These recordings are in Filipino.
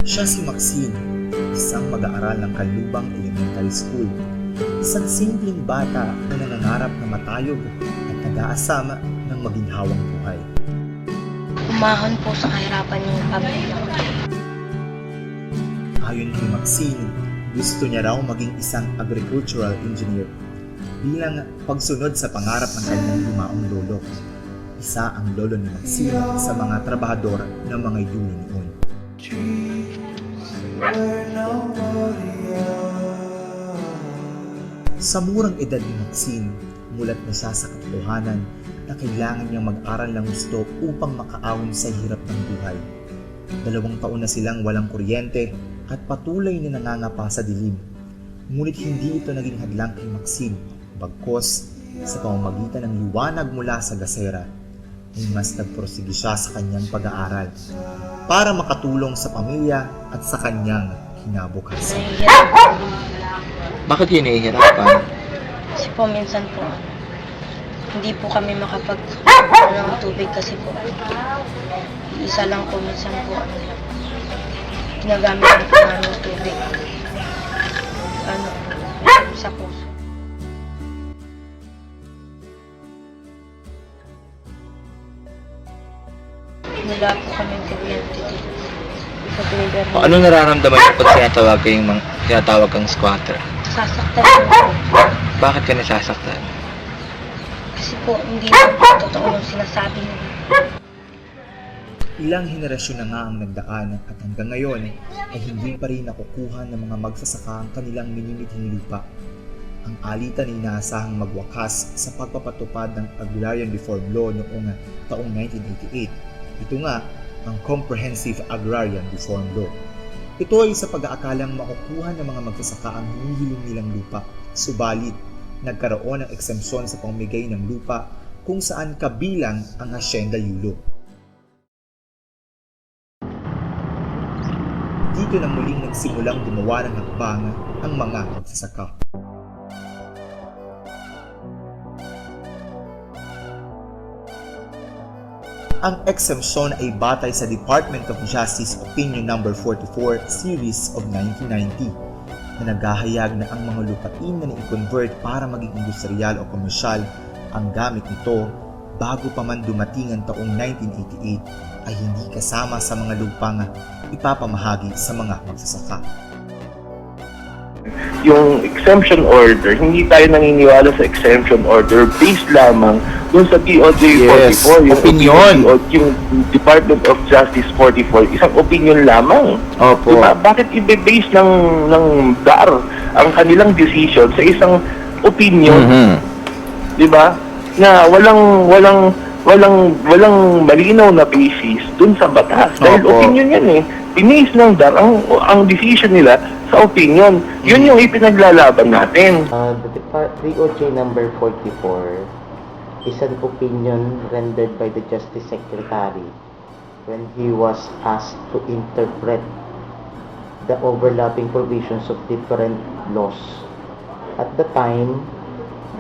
Siya si Maxine, isang mag-aaral ng Kanlubang Elementary School. Isang simpleng bata na nangangarap na matayog at nag-aasama ng maginhawang buhay. Umahon po sa kahirapan yung pamilya ko. Ayon kay Maxine, gusto niya raw maging isang agricultural engineer bilang pagsunod sa pangarap ng kanyang lumaong lolo. Isa ang lolo ni Maxine sa mga trabahador ng mga yuli noon. Sa murang edad ni Maxine, mulat na siya sa katotohanan na kailangan niyang mag-aral ng gusto upang makaahon sa hirap ng buhay. 2 taon na silang walang kuryente at patuloy na nangangapa sa dilim. Ngunit hindi ito naging hadlang kay Maxine, bagkos sa pamamagitan ng liwanag mula sa gasera, ay mas nagprosige siya sa kanyang pag-aaral para makatulong sa pamilya at sa kanyang kinabukasan. Nahihirap po. Bakit yun nahihirapan? Kasi po minsan po, hindi po kami makapag ng tubig kasi po. Isa lang po minsan po. Ginagamit po namin tubig. Sa puso. Wala po kami kuryente dito. Sa Twitter. O, ano nararamdaman niyo pag tinatawag kang squatter? Sasaktan po. Bakit ka nasasaktan? Kasi po, hindi po totoo yung sinasabi niyo. Ilang henerasyon na nga ang nagdaan at hanggang ngayon ay hindi pa rin nakukuha ng mga magsasaka ang kanilang minimithing lupa. Ang alitan ay inaasahang magwakas sa pagpapatupad ng Agrarian Reform Law noong taong 1988. Ito nga ang Comprehensive Agrarian Reform Law. Ito ay sa pag-aakalang makukuha ng mga magsasaka ang hinihiling nilang lupa. Subalit, nagkaroon ng exempsyon sa pamimigay ng lupa kung saan kabilang ang Hacienda Yulo. Dito na muling nagsimulang gumawa ng hakbang ang mga magsasaka. Ang exemption ay batay sa Department of Justice Opinion No. 44 Series of 1990 na naghahayag na ang mga lupain na i-convert para maging industrial o komersyal ang gamit nito bago pa man dumating ang taong 1988 ay hindi kasama sa mga lupang ipapamahagi sa mga magsasaka. Yung exemption order, hindi tayo naniniwala sa exemption order based lamang dun sa DOJ 44, yung opinion. Yung Department of Justice 44, isang opinion lamang. Opo. Diba? Bakit i-base ng DAR ang kanilang decision sa isang opinion? Diba? Na walang malinaw na basis dun sa batas. Dahil Opo. opinion yan eh. Binis ng DAR ang decision nila sa opinion. Yun yung ipinaglalaban natin. The DOJ number 44 is an opinion rendered by the Justice Secretary when he was asked to interpret the overlapping provisions of different laws. At the time,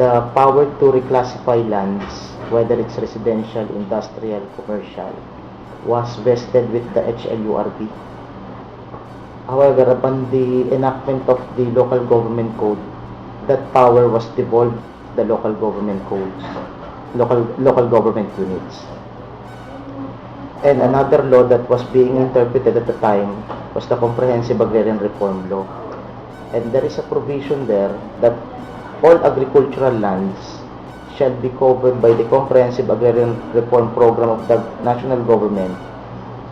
the power to reclassify lands, whether it's residential, industrial, commercial, was vested with the HLURB. However, upon the enactment of the local government code, that power was devolved to the local government codes, local government units. And another law that was being interpreted at the time was the Comprehensive Agrarian Reform Law. And there is a provision there that all agricultural lands shall be covered by the Comprehensive Agrarian Reform Program of the national government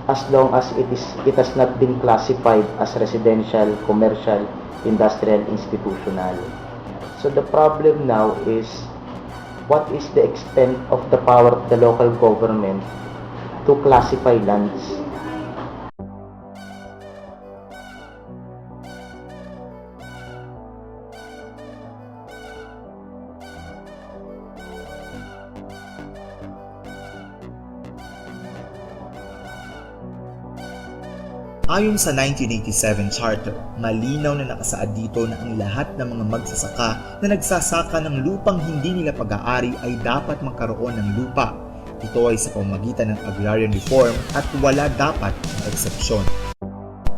as long as it has not been classified as residential, commercial, industrial, institutional. So the problem now is, what is the extent of the power of the local government to classify lands? Ayon sa 1987 Charter, malinaw na nakasaad dito na ang lahat ng mga magsasaka na nagsasaka ng lupang hindi nila pag-aari ay dapat magkaroon ng lupa. Ito ay sa pamamagitan ng agrarian reform at wala dapat ng eksepsyon.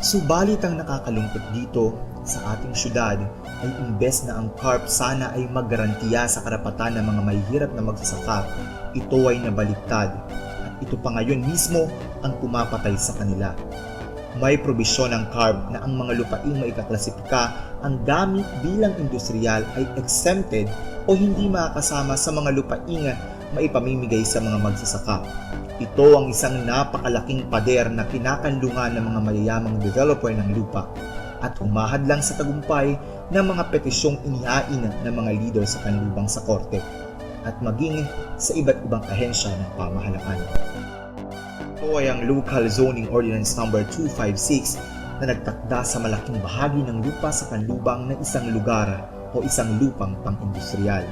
Subalit ang nakakalungkot dito sa ating syudad ay imbes na ang CARP sana ay maggarantiya sa karapatan ng mga mahihirap na magsasaka, ito ay nabaliktad at ito pa ngayon mismo ang pumapatay sa kanila. May probisyon ng CARP na ang mga lupaing maikaklasipika ang gamit bilang industrial ay exempted o hindi makakasama sa mga lupaing maipamimigay sa mga magsasaka. Ito ang isang napakalaking pader na kinakanlungan ng mga mayayamang developer ng lupa at humahadlang sa tagumpay ng mga petisyong inihain ng mga leader sa kanlubang sa korte at maging sa iba't ibang ahensya ng pamahalaan. Ito ay ang Local Zoning Ordinance No. 256 na nagtakda sa malaking bahagi ng lupa sa kanlubang ng isang lugar o isang lupang pang-industrial.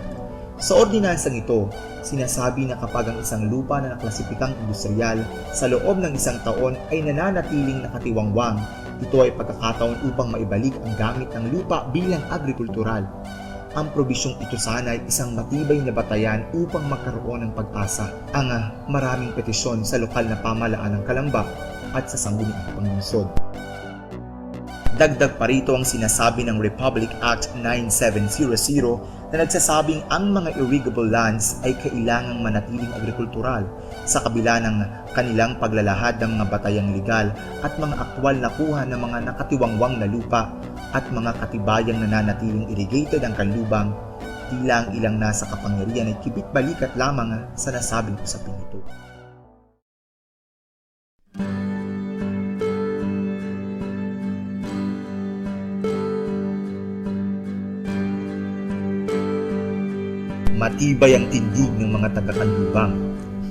Sa ordinansang ito, sinasabi na kapag ang isang lupa na naklasipikang industrial sa loob ng isang taon ay nananatiling nakatiwangwang, ito ay pagkakataon upang maibalik ang gamit ng lupa bilang agrikultural. Ang probisyong ito sana ay isang matibay na batayan upang magkaroon ng pag-asa ang maraming petisyon sa lokal na pamahalaan ng Calamba at sa sangguniang panglungsod. Dagdag pa rito ang sinasabi ng Republic Act 9700 na nagsasabing ang mga irrigable lands ay kailangang manatiling agrikultural sa kabila ng kanilang paglalahad ng mga batayang legal at mga aktwal na kuha ng mga nakatiwangwang na lupa at mga katibayang nananatiling irrigated ang kanlubang, tila ang ilang nasa kapangyarihan ay kibit-balikat lamang sa nasabing usapin ito. Matibay ang tindig ng mga taga-kanlubang.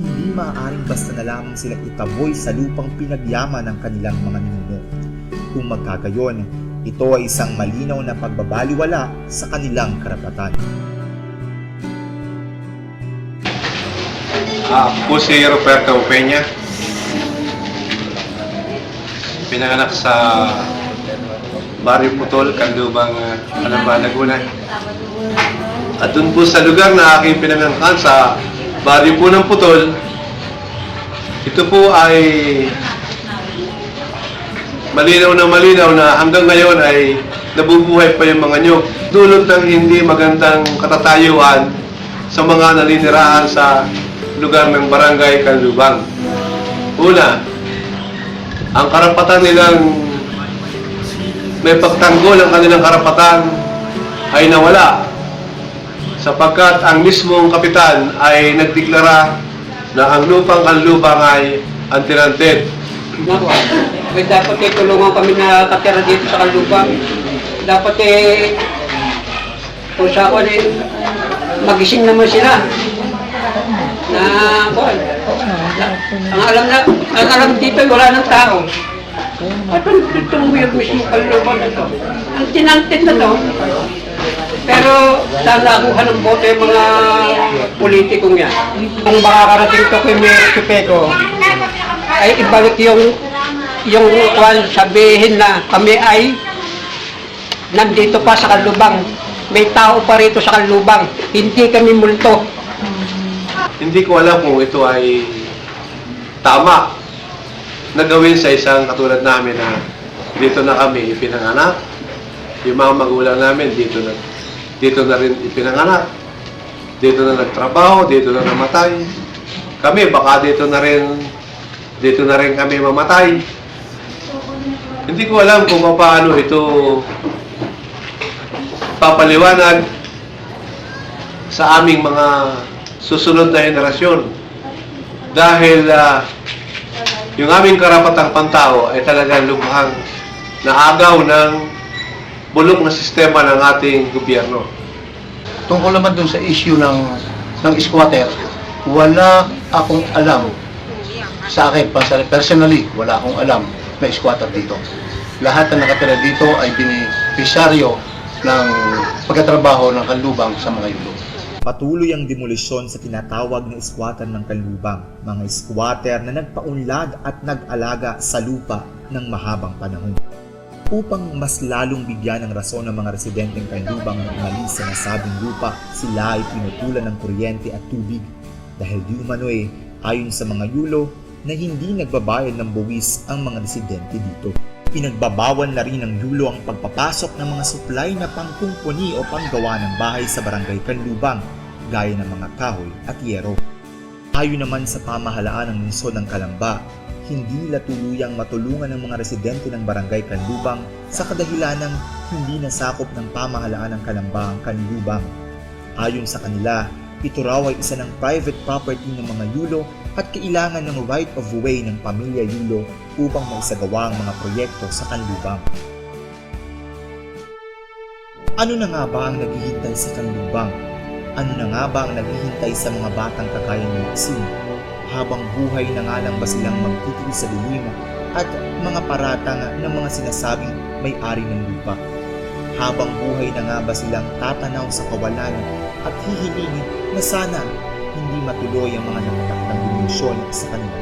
Hindi maaaring basta na lamang silang itaboy sa lupang pinagyaman ng kanilang mga ninuno. Kung magkagayon, ito ay isang malinaw na pagbabaliwala sa kanilang karapatan. Ako si Roberto Peña. Pinanganak sa Barrio Putol, Kanlubang, Calamba, Laguna. At doon po sa lugar na aking pinanganak sa Barrio po ng Putol, ito po ay malinaw na hanggang ngayon ay nabubuhay pa yung mga nyug. Dulot ng hindi magandang katatayuan sa mga naninirahan sa lugar ng Barangay Kanlubang. Una, ang karapatan nilang may pagtanggol ang kanilang karapatan ay nawala sapagkat ang mismong kapitan ay nagdeklara na ang lupang Kanlubang ay untenanted. May dapat tulungan kami na katira dito sa Kanlubang. Dapat kung sa ako magising naman sila. Ang alam dito wala ng tao. At itong weird mismo Kanlubang na to. Ang tinanted na to. Pero sana kuha ng boto yung mga politikong yan. Kung makakarating to kay Mayor Chupeco, ay ibalik yung sabihin na kami ay nandito pa sa Kanlubang. May tao pa rito sa Kanlubang. Hindi kami multo. Hindi ko alam kung ito ay tama na gawin sa isang katulad namin na dito na kami ipinanganak. Yung mga magulang namin dito na rin ipinanganak. Dito na nagtrabaho, dito na namatay. Kami baka dito na rin kami mamatay. Hindi ko alam kung paano ito papaliwanag sa aming mga susunod na henerasyon. Dahil yung aming karapatang pantao ay talagang lubhang naagaw ng bulok na sistema ng ating gobyerno. Tungkol naman dun sa issue ng squatter, wala akong alam. Sa akin, personally, wala akong alam na squatter dito. Lahat na nakatira dito ay beneficiaryo ng pagkatrabaho ng Kanlubang sa mga yulo. Patuloy ang demolisyon sa tinatawag na squatter ng Kanlubang, mga squatter na nagpaunlad at nag-alaga sa lupa ng mahabang panahon. Upang mas lalong bigyan ng rason ng mga residenteng Kanlubang na umalis sa nasabing lupa, sila ay pinutulan ng kuryente at tubig dahil di umano ayon sa mga yulo na hindi nagbabayad ng buwis ang mga residente dito. Pinagbabawal na rin ng Yulo ang pagpapasok ng mga supply na pangkumpuni o panggawa ng bahay sa Barangay Kanlubang, gaya ng mga kahoy at yero. Ayon naman sa pamahalaan ng lungsod ng Calamba, hindi nila tuluyang matulungan ng mga residente ng Barangay Kanlubang sa kadahilanang hindi nasakop ng pamahalaan ng Calamba ang Kanlubang. Ayon sa kanila, ito raw ay isa ng private property ng mga Yulo at kailangan ng right of way ng pamilya Yulo upang maisagawa ang mga proyekto sa Kanlubang. Ano na nga ba ang naghihintay sa Kanlubang? Ano na nga ba ang naghihintay sa mga batang kagaya ni Maxine? Habang buhay na nga lang ba silang magtitiis sa dilim at mga paratang ng mga sinasabing may-ari ng lupa? Habang buhay na nga ba silang tatanaw sa kawalan at hihilingin na sana hindi matuloy ang mga nakatakdang dimensyon sa kanilang